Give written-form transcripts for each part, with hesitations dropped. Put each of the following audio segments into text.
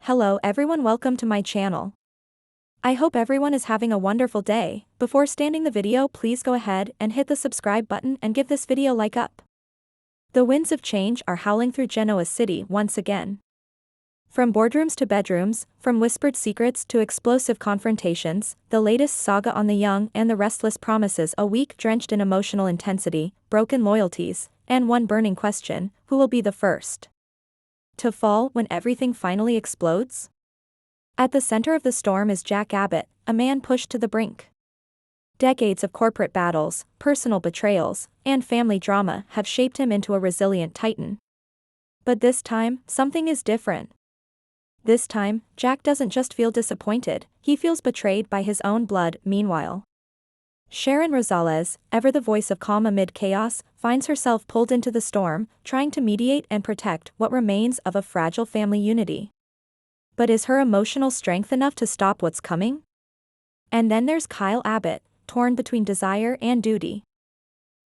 Hello everyone, welcome to my channel. I hope everyone is having a wonderful day. Before starting the video, please go ahead and hit the subscribe button and give this video a like up. The winds of change are howling through Genoa City once again. From boardrooms to bedrooms, from whispered secrets to explosive confrontations, the latest saga on the young and the restless promises a week drenched in emotional intensity, broken loyalties, and one burning question: who will be the first to fall when everything finally explodes? At the center of the storm is Jack Abbott, a man pushed to the brink. Decades of corporate battles, personal betrayals, and family drama have shaped him into a resilient titan. But this time, something is different. This time, Jack doesn't just feel disappointed, he feels betrayed by his own blood. Meanwhile, Sharon Rosales, ever the voice of calm amid chaos, finds herself pulled into the storm, trying to mediate and protect what remains of a fragile family unity. But is her emotional strength enough to stop what's coming? And then there's Kyle Abbott, torn between desire and duty.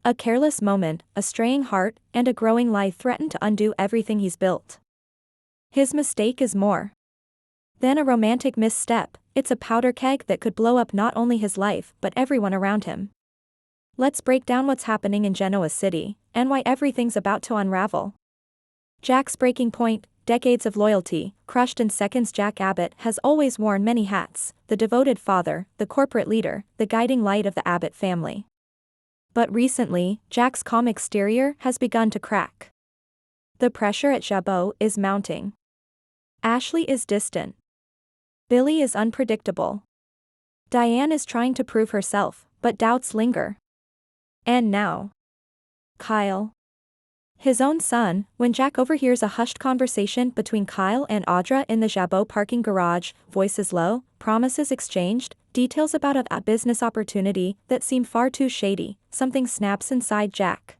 A careless moment, a straying heart, and a growing lie threaten to undo everything he's built. His mistake is more than a romantic misstep. It's a powder keg that could blow up not only his life but everyone around him. Let's break down what's happening in Genoa City, and why everything's about to unravel. Jack's breaking point: decades of loyalty, crushed in seconds. Jack Abbott has always worn many hats: the devoted father, the corporate leader, the guiding light of the Abbott family. But recently, Jack's calm exterior has begun to crack. The pressure at Jabot is mounting. Ashley is distant. Billy is unpredictable. Diane is trying to prove herself, but doubts linger. And now, Kyle, his own son. When Jack overhears a hushed conversation between Kyle and Audra in the Jabot parking garage, voices low, promises exchanged, details about a business opportunity that seem far too shady, something snaps inside Jack.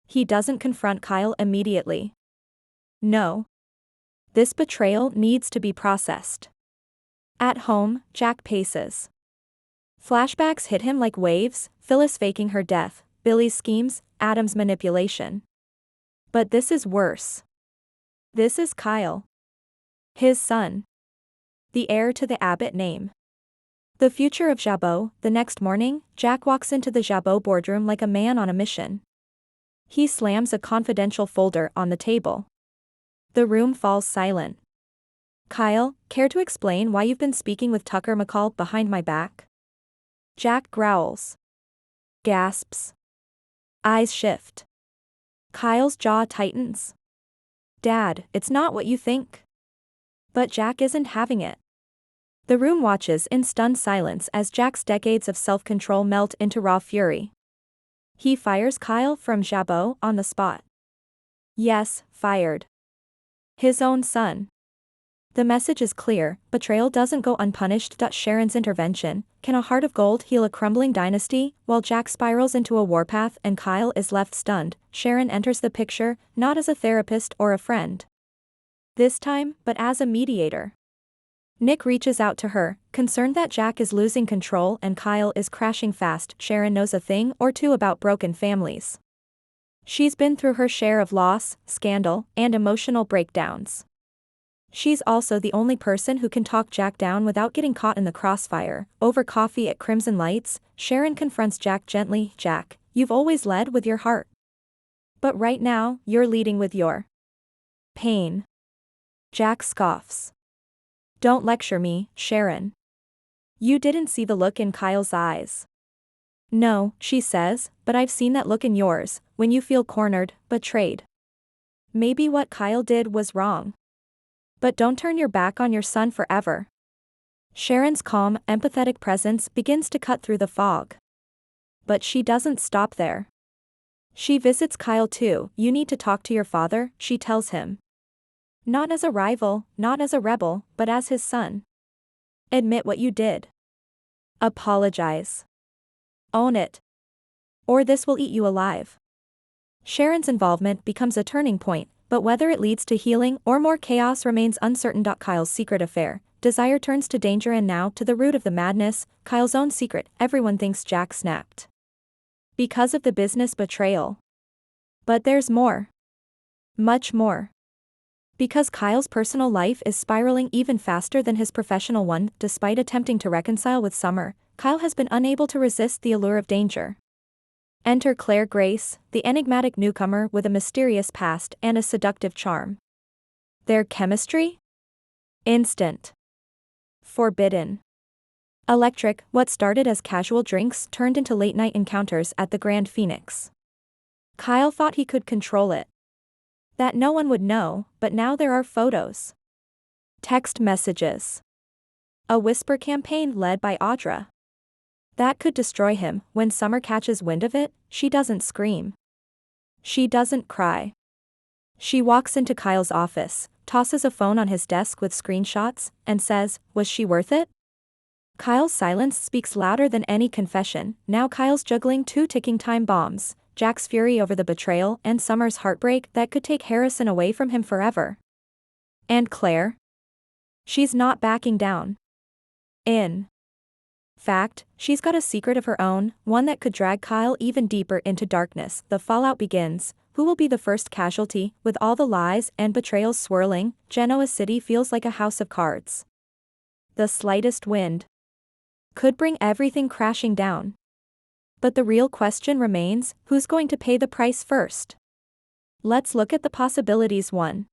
He doesn't confront Kyle immediately. No. This betrayal needs to be processed. At home, Jack paces. Flashbacks hit him like waves: Phyllis faking her death, Billy's schemes, Adam's manipulation. But this is worse. This is Kyle, his son, the heir to the Abbott name, the future of Jabot. The next morning, Jack walks into the Jabot boardroom like a man on a mission. He slams a confidential folder on the table. The room falls silent. Kyle, care to explain why you've been speaking with Tucker McCall behind my back? Jack growls. Gasps. Eyes shift. Kyle's jaw tightens. Dad, it's not what you think. But Jack isn't having it. The room watches in stunned silence as Jack's decades of self-control melt into raw fury. He fires Kyle from Jabot on the spot. Yes, fired. His own son. The message is clear: betrayal doesn't go unpunished. Sharon's intervention: can a heart of gold heal a crumbling dynasty? While Jack spirals into a warpath and Kyle is left stunned, Sharon enters the picture, not as a therapist or a friend this time, but as a mediator. Nick reaches out to her, concerned that Jack is losing control and Kyle is crashing fast. Sharon knows a thing or two about broken families. She's been through her share of loss, scandal, and emotional breakdowns. She's also the only person who can talk Jack down without getting caught in the crossfire. Over coffee at Crimson Lights, Sharon confronts Jack gently. Jack, you've always led with your heart. But right now, you're leading with your pain. Jack scoffs. Don't lecture me, Sharon. You didn't see the look in Kyle's eyes. No, she says, but I've seen that look in yours, when you feel cornered, betrayed. Maybe what Kyle did was wrong. But don't turn your back on your son forever. Sharon's calm, empathetic presence begins to cut through the fog. But she doesn't stop there. She visits Kyle too. You need to talk to your father, she tells him. Not as a rival, not as a rebel, but as his son. Admit what you did. Apologize. Own it. Or this will eat you alive. Sharon's involvement becomes a turning point, but whether it leads to healing or more chaos remains uncertain. Kyle's secret affair: desire turns to danger, and now to the root of the madness, Kyle's own secret. Everyone thinks Jack snapped because of the business betrayal. But there's more. Much more. Because Kyle's personal life is spiraling even faster than his professional one. Despite attempting to reconcile with Summer, Kyle has been unable to resist the allure of danger. Enter Claire Grace, the enigmatic newcomer with a mysterious past and a seductive charm. Their chemistry? Instant. Forbidden. Electric. What started as casual drinks turned into late-night encounters at the Grand Phoenix. Kyle thought he could control it, that no one would know, but now there are photos. Text messages. A whisper campaign led by Audra. That could destroy him. When Summer catches wind of it, she doesn't scream. She doesn't cry. She walks into Kyle's office, tosses a phone on his desk with screenshots, and says, "Was she worth it?" Kyle's silence speaks louder than any confession. Now Kyle's juggling two ticking time bombs, Jack's fury over the betrayal and Summer's heartbreak that could take Harrison away from him forever. And Claire? She's not backing down. In fact, she's got a secret of her own, one that could drag Kyle even deeper into darkness. The fallout begins. Who will be the first casualty? With all the lies and betrayals swirling, Genoa City feels like a house of cards. The slightest wind could bring everything crashing down. But the real question remains, who's going to pay the price first? Let's look at the possibilities. 1.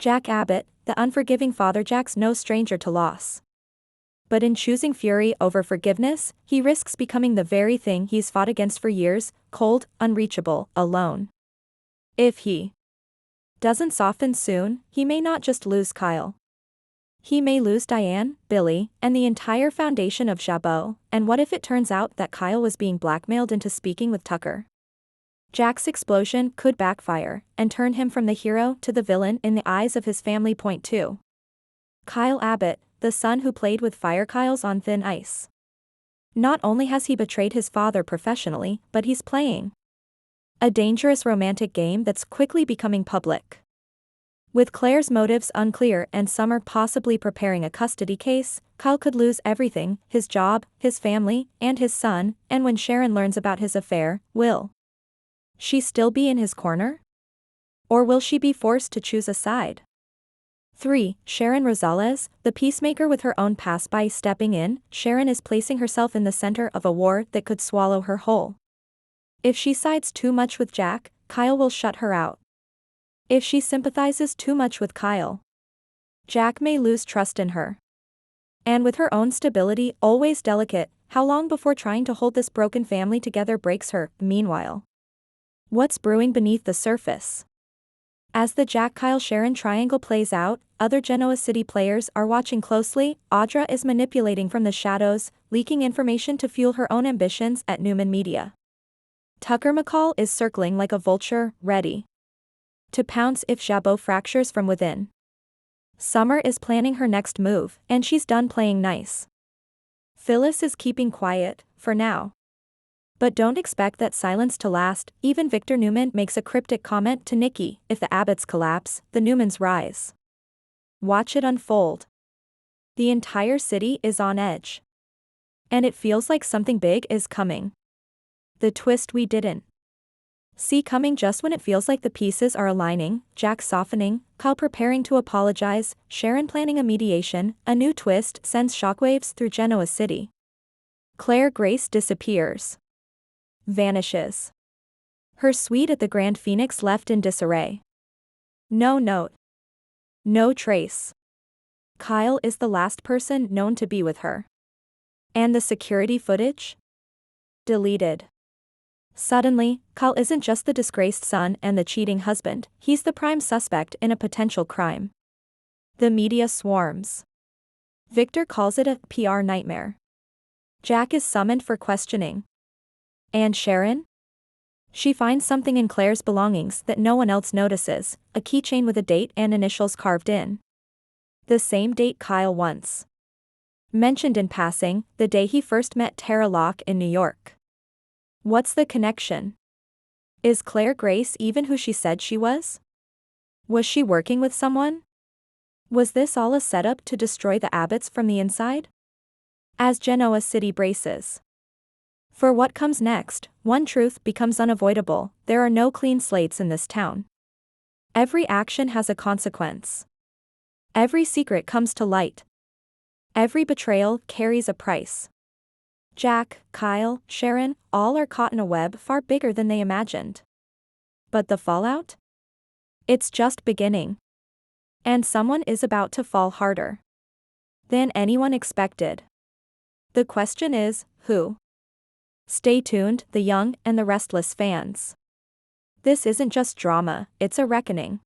Jack Abbott, the unforgiving father. Jack's no stranger to loss. But in choosing fury over forgiveness, he risks becoming the very thing he's fought against for years: cold, unreachable, alone. If he doesn't soften soon, he may not just lose Kyle. He may lose Diane, Billy, and the entire foundation of Jabot. And what if it turns out that Kyle was being blackmailed into speaking with Tucker? Jack's explosion could backfire and turn him from the hero to the villain in the eyes of his family. 2. Kyle Abbott, the son who played with fire. Kyle's on thin ice. Not only has he betrayed his father professionally, but he's playing a dangerous romantic game that's quickly becoming public. With Claire's motives unclear and Summer possibly preparing a custody case, Kyle could lose everything: his job, his family, and his son. And when Sharon learns about his affair, will she still be in his corner? Or will she be forced to choose a side? 3. Sharon Rosales, the peacemaker with her own past. By stepping in, Sharon is placing herself in the center of a war that could swallow her whole. If she sides too much with Jack, Kyle will shut her out. If she sympathizes too much with Kyle, Jack may lose trust in her. And with her own stability always delicate, how long before trying to hold this broken family together breaks her? Meanwhile, what's brewing beneath the surface? As the Jack-Kyle-Sharon triangle plays out, other Genoa City players are watching closely. Audra is manipulating from the shadows, leaking information to fuel her own ambitions at Newman Media. Tucker McCall is circling like a vulture, ready to pounce if Jabot fractures from within. Summer is planning her next move, and she's done playing nice. Phyllis is keeping quiet, for now. But don't expect that silence to last. Even Victor Newman makes a cryptic comment to Nikki: if the Abbotts collapse, the Newmans rise. Watch it unfold. The entire city is on edge. And it feels like something big is coming. The twist we didn't see coming just when it feels like the pieces are aligning: Jack softening, Kyle preparing to apologize, Sharon planning a mediation. A new twist sends shockwaves through Genoa City. Claire Grace disappears. Vanishes. Her suite at the Grand Phoenix left in disarray. No note. No trace. Kyle is the last person known to be with her. And the security footage? Deleted. Suddenly, Kyle isn't just the disgraced son and the cheating husband, he's the prime suspect in a potential crime. The media swarms. Victor calls it a PR nightmare. Jack is summoned for questioning. And Sharon? She finds something in Claire's belongings that no one else notices: a keychain with a date and initials carved in. The same date Kyle once mentioned in passing, the day he first met Tara Locke in New York. What's the connection? Is Claire Grace even who she said she was? Was she working with someone? Was this all a setup to destroy the Abbotts from the inside? As Genoa City braces for what comes next, one truth becomes unavoidable: there are no clean slates in this town. Every action has a consequence. Every secret comes to light. Every betrayal carries a price. Jack, Kyle, Sharon, all are caught in a web far bigger than they imagined. But the fallout? It's just beginning. And someone is about to fall harder than anyone expected. The question is, who? Stay tuned, the young and the restless fans. This isn't just drama, it's a reckoning.